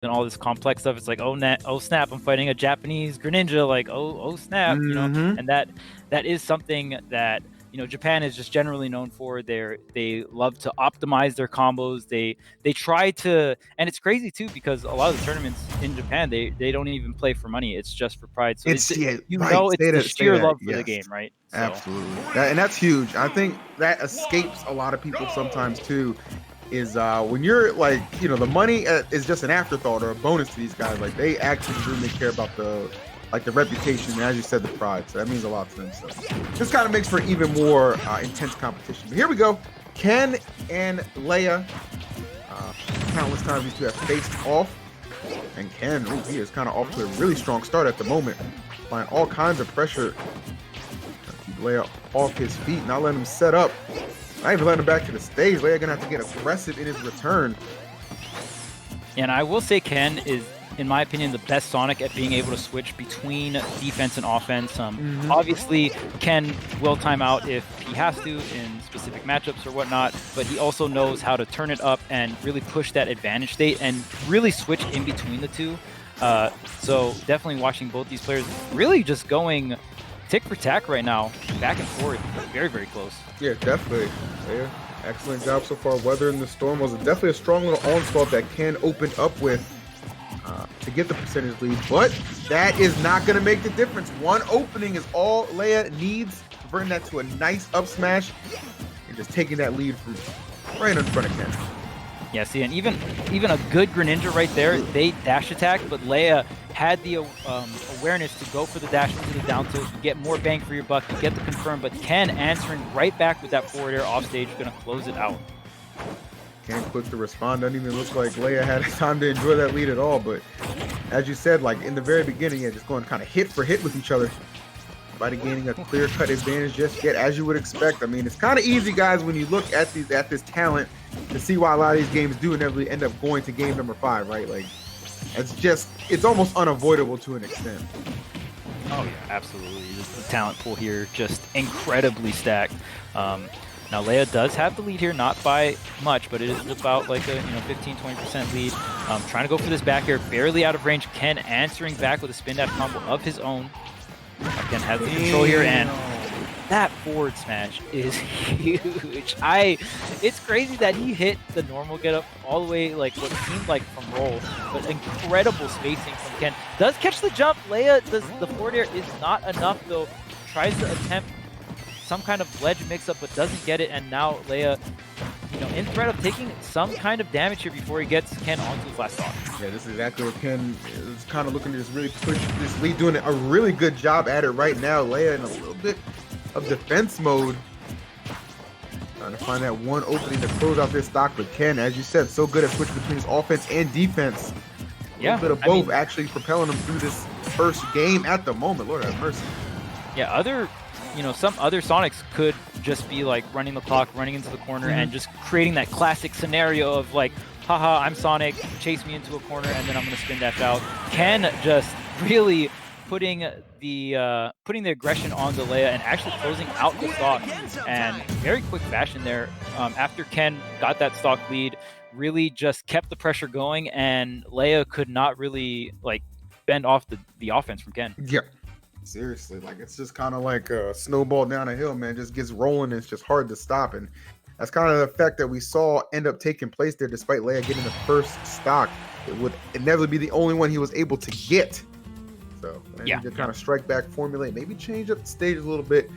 and all this complex stuff. It's like, oh snap, I'm fighting a Japanese Greninja, like oh snap, you know. And that is something that, you know, Japan is just generally known for. They love to optimize their combos. They try to, and it's crazy too, because a lot of the tournaments in Japan, they don't even play for money. It's just for pride. So It's it's right. it's the sheer love for Yes. the game, right? So. Absolutely, and that's huge. I think that escapes a lot of people sometimes too. Is when you're like, you know, the money is just an afterthought or a bonus to these guys. Like, they actually really care about the reputation, and as you said, the pride. So that means a lot to them. So this kind of makes for even more intense competition. But here we go. Ken and Leia. Countless times these two have faced off, and Ken, he is kind of off to a really strong start at the moment, applying all kinds of pressure. Keep Leia off his feet, not letting him set up. Not even letting him back to the stage. Leia gonna have to get aggressive in his return. And I will say Ken is, in my opinion, the best Sonic at being able to switch between defense and offense. Obviously, Ken will time out if he has to in specific matchups or whatnot, but he also knows how to turn it up and really push that advantage state and really switch in between the two. So definitely watching both these players really just going tick for tack right now, back and forth, very, very close. Yeah, definitely. Yeah, excellent job so far. Weathering the storm was definitely a strong little onslaught that Ken opened up with to get the percentage lead, but that is not going to make the difference. One opening is all Leia needs, converting that to a nice up smash and just taking that lead from right in front of Ken. Yeah, see, and even a good Greninja right there, they dash attack, but Leia had the awareness to go for the dash into the down tilt. You get more bang for your buck, you get the confirm, but Ken answering right back with that forward air off stage, going to close it out. Ken quick to respond. Doesn't even look like Leia had time to enjoy that lead at all, but as you said, like in the very beginning, yeah, just going kind of hit for hit with each other. Nobody gaining a clear-cut advantage just yet, as you would expect. I mean, it's kind of easy, guys, when you look at this talent to see why a lot of these games do inevitably end up going to game number 5, right? Like, it's almost unavoidable to an extent. Oh yeah, absolutely. The talent pool here just incredibly stacked. Now Leia does have the lead here, not by much, but it is about like a 15-20% lead. Trying to go for this back air, barely out of range. Ken answering back with a spin dash combo of his own. Ken has the control here, and that forward smash is huge. It's crazy that he hit the normal getup all the way, like what seemed like from roll, but incredible spacing from Ken. Does catch the jump. Leia does the forward air is not enough though. Tries to attempt some kind of ledge mix-up, but doesn't get it, and now Leia, in threat of taking some kind of damage here before he gets Ken onto his last stock. Yeah, this is exactly what Ken is kind of looking to just really push this lead, doing a really good job at it right now. Leia in a little bit of defense mode, trying to find that one opening to close out this stock. But Ken, as you said, so good at switching between his offense and defense. A little bit of both, actually propelling him through this first game at the moment. Lord have mercy. Yeah, some other Sonics could just be like running the clock, running into the corner, and just creating that classic scenario of like, haha, I'm Sonic, chase me into a corner, and then I'm going to spin dash out. Ken just really putting the aggression on the Leia and actually closing out the stock, and very quick fashion there. After Ken got that stock lead, really just kept the pressure going, and Leia could not really like bend off the offense from Ken. Yeah. Seriously, like it's just kind of like a snowball down a hill, man. Just gets rolling. It's just hard to stop, and that's kind of the effect that we saw end up taking place there. Despite Leia getting the first stock, it would inevitably be the only one he was able to get. So yeah, to kind of strike back, formulate, maybe change up the stage a little bit.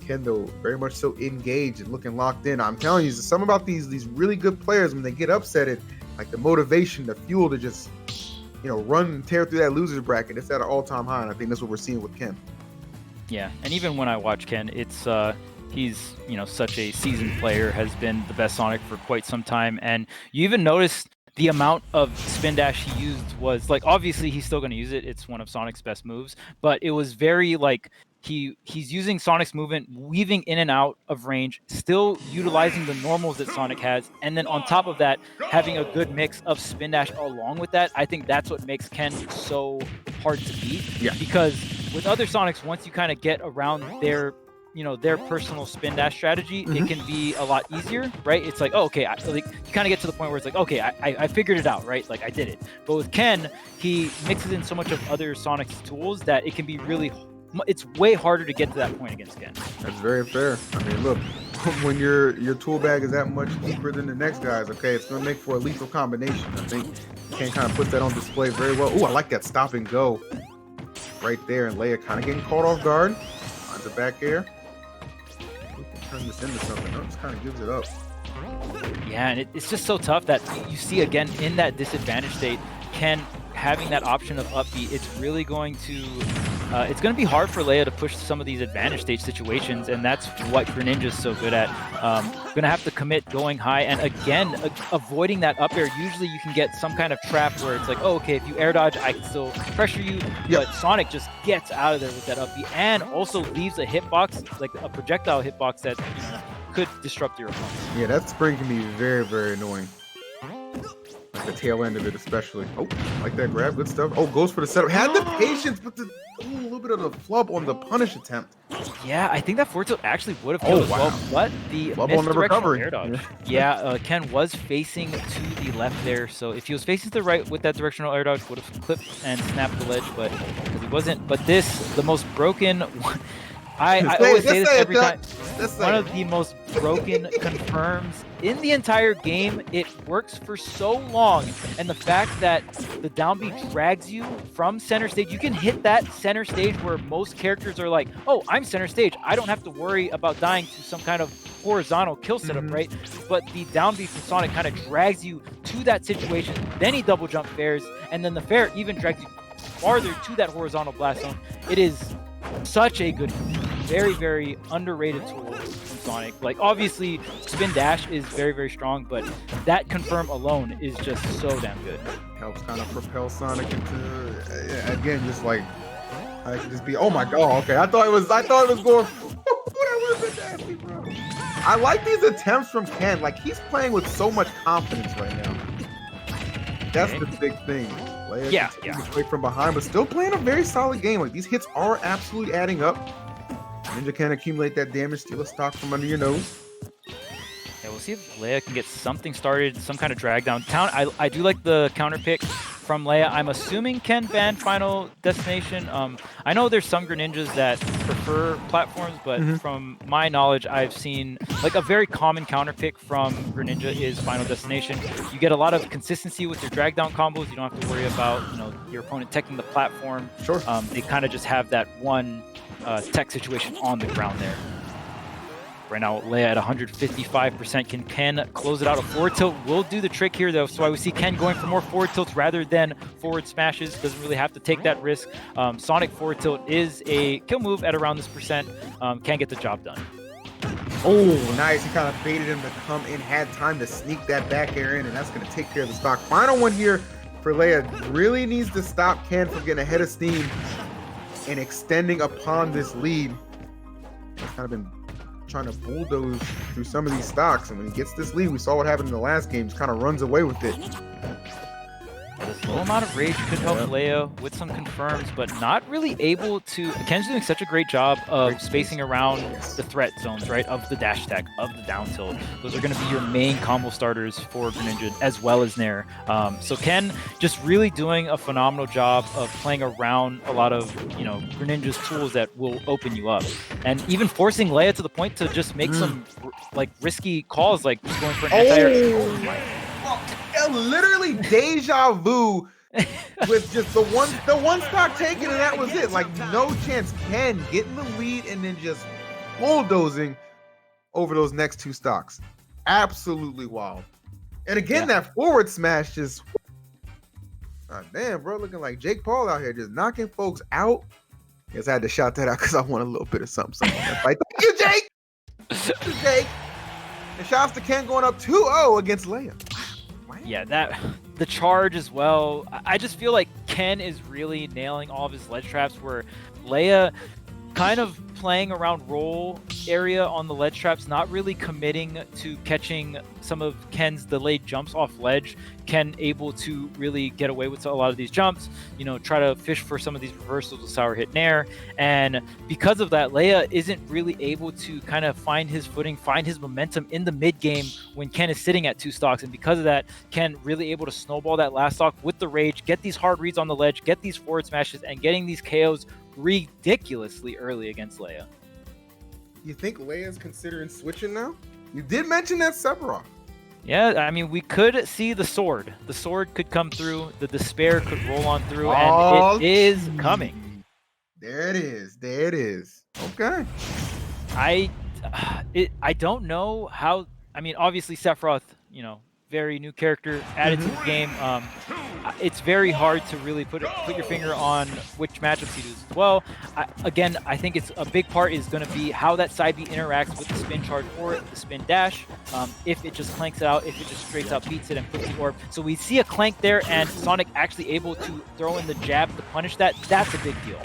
Ken, though, very much so engaged and looking locked in. I'm telling you, there's something about these really good players when they get upsetted, like the motivation, the fuel to just run and tear through that loser's bracket. It's at an all-time high, and I think that's what we're seeing with Ken. Yeah, and even when I watch Ken, it's he's such a seasoned player, has been the best Sonic for quite some time, and you even notice the amount of spin dash he used was like, obviously he's still going to use it. It's one of Sonic's best moves, but it was very like he's using Sonic's movement, weaving in and out of range, still utilizing the normals that Sonic has, and then on top of that, having a good mix of spin dash along with that. I think that's what makes Ken so hard to beat. Yeah. Because with other Sonics, once you kind of get around their you know, their personal spin dash strategy, it can be a lot easier, right? It's like, oh, okay, like you kind of get to the point where it's like, okay, I figured it out, right? Like I did it. But with Ken, he mixes in so much of other Sonic's tools that it can be really, it's way harder to get to that point against Ken. That's very fair. I mean, look, when your tool bag is that much deeper than the next guy's, okay, it's gonna make for a lethal combination. I think Ken kind of puts that on display very well. Ooh, I like that stop and go right there, and Leia kind of getting caught off guard. Finds a back air. We can turn this into something. Oh, just kind of gives it up. Yeah, and it's just so tough that you see again in that disadvantage state, Ken having that option of up B, it's really going to it's going to be hard for Leia to push some of these advantage stage situations, and that's what Greninja is so good at. Going to have to commit going high, and again, avoiding that up air. Usually you can get some kind of trap where it's like, oh, okay, if you air dodge, I can still pressure you, but Sonic just gets out of there with that up B, and also leaves a hitbox, like a projectile hitbox that, you know, could disrupt your opponent. Yeah, that spring can be very, very annoying. The tail end of it especially. Oh, like that grab, good stuff. Oh, goes for the setup. Had the patience, but a little bit of the flub on the punish attempt. Yeah, I think that forward tilt actually would have killed as well, but the misdirectional air dodge. Yeah, Ken was facing to the left there, so if he was facing to the right with that directional air dodge, would have clipped and snapped the ledge, but because he wasn't. But this, the most broken. I always say this every time. One of the most broken confirms in the entire game. It works for so long, and the fact that the down B drags you from center stage, you can hit that center stage where most characters are like, oh, I'm center stage, I don't have to worry about dying to some kind of horizontal kill setup, right? But the down B from Sonic kind of drags you to that situation, then he double jump fairs, and then the fair even drags you farther to that horizontal blast zone. It is such a good, very, very underrated tool from Sonic. Like, obviously, spin dash is very, very strong, but that confirm alone is just so damn good. Helps kind of propel Sonic into, again, just like, I could just be, oh my god, okay. I thought it was going, that was nasty, bro. I like these attempts from Ken. Like, he's playing with so much confidence right now. That's the big thing. Leia continues to play from behind, but still playing a very solid game. Like, these hits are absolutely adding up. Ninja can accumulate that damage, steal a stock from under your nose. Yeah, we'll see if Leia can get something started, some kind of drag down. I do like the counter pick from Leia. I'm assuming Ken banned Final Destination. I know there's some Greninjas that prefer platforms, but from my knowledge, I've seen like a very common counter pick from Greninja is Final Destination. You get a lot of consistency with your drag down combos. You don't have to worry about, you know, your opponent teching the platform. Sure. They kind of just have that one tech situation on the ground there. Right now, Leia at 155%. Can Ken close it out? A forward tilt will do the trick here, though. So I would see Ken going for more forward tilts rather than forward smashes. Doesn't really have to take that risk. Sonic forward tilt is a kill move at around this percent. Can get the job done. Oh, nice. He kind of baited him to come in, had time to sneak that back air in, and that's going to take care of the stock. Final one here for Leia. Really needs to stop Ken from getting ahead of steam and extending upon this lead. He's kind of been trying to bulldoze through some of these stocks, and when he gets this lead, we saw what happened in the last game, just kind of runs away with it. This low amount of rage could help Leia with some confirms, but not really able to. Ken's doing such a great job of spacing around the threat zones, right, of the dash attack, of the down tilt. Those are going to be your main combo starters for Greninja as well as Nair. So Ken just really doing a phenomenal job of playing around a lot of, you know, Greninja's tools that will open you up, and even forcing Leia to the point to just make some like risky calls, like just going for an anti-air. Literally deja vu with just the one stock taken, and that was it. Like, no chance. Ken getting the lead and then just bulldozing over those next two stocks. Absolutely wild. And again, that forward smash just, god damn, bro, looking like Jake Paul out here, just knocking folks out. Guess I had to shout that out because I want a little bit of something on that fight. Thank you, Jake. Thank you, Jake. And shouts to Ken going up 2-0 against Leia. Yeah, the charge as well. I just feel like Ken is really nailing all of his ledge traps, where Leia kind of playing around roll area on the ledge traps, not really committing to catching some of Ken's delayed jumps off ledge. Ken able to really get away with a lot of these jumps, you know, try to fish for some of these reversals with sour hit nair. And because of that, Leia isn't really able to kind of find his footing, find his momentum in the mid game when Ken is sitting at 2 stocks. And because of that, Ken really able to snowball that last stock with the rage, get these hard reads on the ledge, get these forward smashes, and getting these KOs ridiculously early against Leia. You think Leia's considering switching now? You did mention that Sephiroth. Yeah, I mean, we could see the sword. The sword could come through. The despair could roll on through, and it is coming. There it is. There it is. Okay. I don't know how. I mean, obviously Sephiroth, you know, very new character added to the game. It's very hard to really put your finger on which matchups he does well. Again, I think it's a big part is going to be how that side B interacts with the spin charge or the spin dash. If it just clanks it out, if it just straight out beats it and puts the orb. So we see a clank there, and Sonic actually able to throw in the jab to punish that. That's a big deal.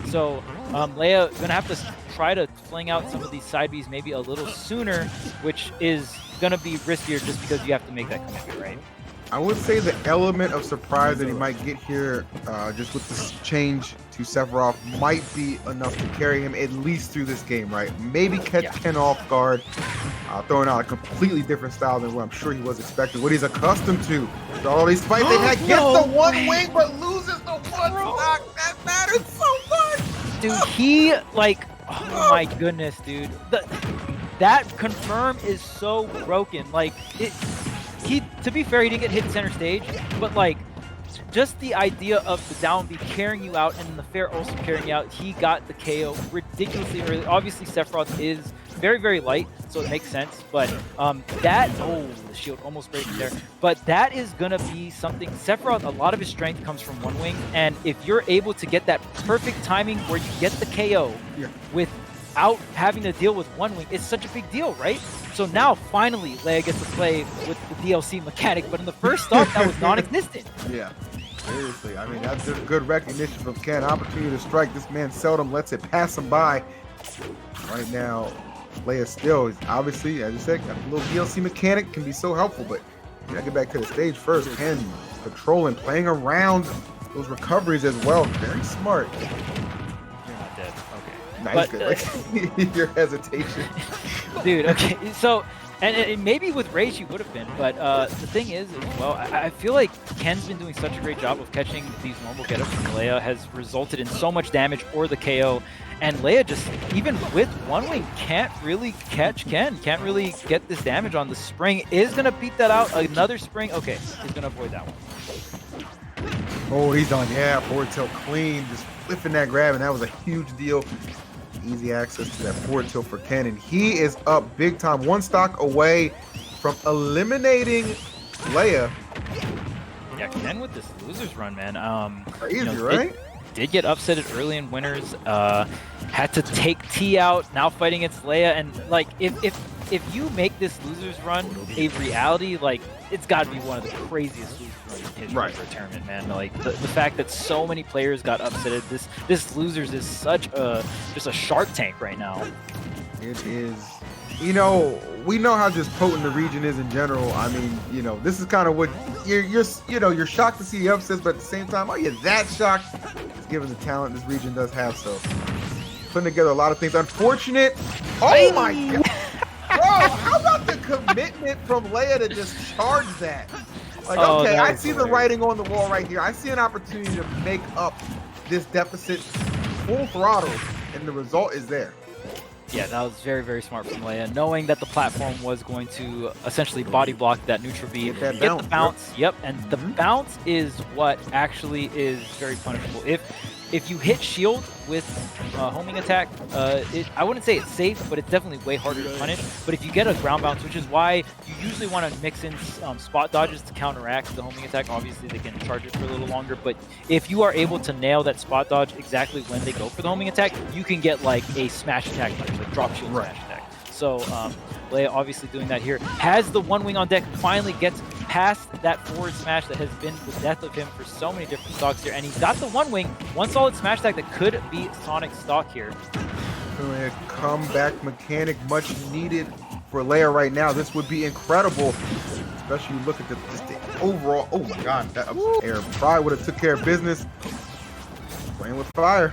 So Leia going to have to try to fling out some of these side Bs maybe a little sooner, which is going to be riskier just because you have to make that commitment, right? I would say the element of surprise that he might get here, just with this change to Sephiroth, might be enough to carry him at least through this game, right? Maybe catch Ken off guard, throwing out a completely different style than what I'm sure he was expecting, what he's accustomed to. All these fights they had, gets the one wing but loses the one stock. That matters so much. Dude, he like, oh my goodness, dude. That confirm is so broken. Like to be fair, he didn't get hit center stage, but like just the idea of the down B carrying you out and then the fair also carrying you out, he got the KO ridiculously early. Obviously Sephiroth is very, very light, so it makes sense, but the shield almost breaking there, but that is gonna be something. Sephiroth, a lot of his strength comes from one wing, and if you're able to get that perfect timing where you get the KO without having to deal with one wing, it's such a big deal, right? So now finally Leia gets to play with the DLC mechanic, but in the first stock that was non-existent. Yeah, seriously, I mean, that's just good recognition from Ken. Opportunity to strike. This man seldom lets it pass him by. Right now, Leia still is obviously, as you said, got a little DLC mechanic, can be so helpful, but you gotta get back to the stage first. Ken controlling, playing around those recoveries as well. Very smart. You're not dead. Okay. Nice, but, good. Like, your hesitation. Dude, okay, so, and maybe with Rage he would have been, but the thing is, well, I feel like Ken's been doing such a great job of catching these normal get-ups from Leia, has resulted in so much damage or the KO, and Leia just, even with one wing, can't really catch Ken, can't really get this damage on. The spring is going to beat that out. Another spring, okay, he's going to avoid that one. Oh, he's on, yeah, forward tilt clean, just flipping that grab, and that was a huge deal. Easy access to that forward tilt for Ken, and he is up big time, one stock away from eliminating Leia. Yeah, Ken with this losers run, man. Crazy, right? Did get upsetted early in winners. Had to take T out. Now fighting against Leia, and like if you make this losers run a reality, like it's got to be one of the craziest losers runs in history for a tournament, man. Like the fact that so many players got upsetted. This losers is such a just a Shark Tank right now. It is. You know, we know how just potent the region is in general. I mean, you know, this is kind of what you're shocked to see the upsets, but at the same time, are you that shocked? It's given the talent this region does have. So putting together a lot of things. Unfortunate. Oh my God. Bro, how about the commitment from Leia to just charge that? Like, okay, I see the writing on the wall right here. I see an opportunity to make up this deficit full throttle, and the result is there. Yeah, that was very, very smart from Leia, knowing that the platform was going to essentially body block that neutral B, get the bounce. Yep, and the bounce is what actually is very punishable. If you hit shield with homing attack, I wouldn't say it's safe, but it's definitely way harder to punish. But if you get a ground bounce, which is why you usually want to mix in spot dodges to counteract the homing attack, obviously they can charge it for a little longer, but if you are able to nail that spot dodge exactly when they go for the homing attack, you can get like a smash attack punish, like drop shield smash attack. So Leia obviously doing that here. Has the one wing on deck, finally gets past that forward smash that has been the death of him for so many different stocks here. And he's got the one wing, one solid smash attack that could be Sonic's stock here. Definitely a comeback mechanic, much needed for Leia right now. This would be incredible, especially you look at just the overall. Oh my God, that air probably would have took care of business. Playing with fire.